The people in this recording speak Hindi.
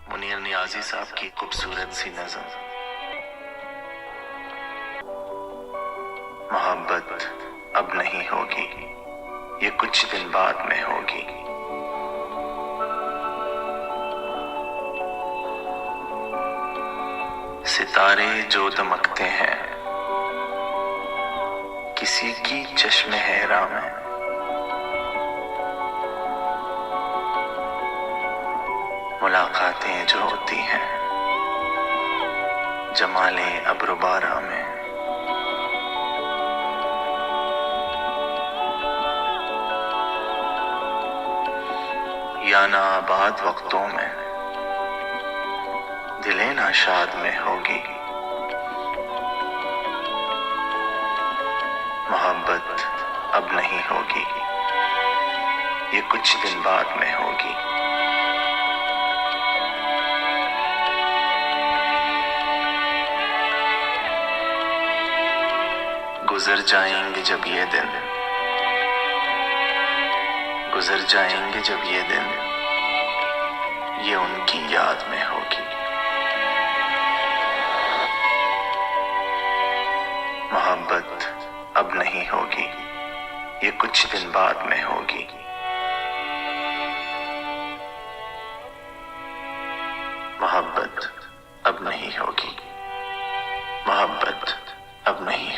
मुनीर नियाजी साहब की खूबसूरत सी नज़म। मोहब्बत अब नहीं होगी, ये कुछ दिन बाद में होगी। सितारे जो दमकते हैं किसी की चश्मे हैरा में, मुलाकातें जो होती हैं जमाले अब्रुबारा में। या ना आबाद वक्तों में दिले नाशाद में होगी। मोहब्बत अब नहीं होगी, ये कुछ दिन बाद में होगी। गुजर जाएंगे जब ये दिन, गुजर जाएंगे जब ये दिन, ये उनकी याद में होगी। मोहब्बत अब नहीं होगी, ये कुछ दिन बाद में होगी। मोहब्बत अब नहीं होगी, मोहब्बत अब नहीं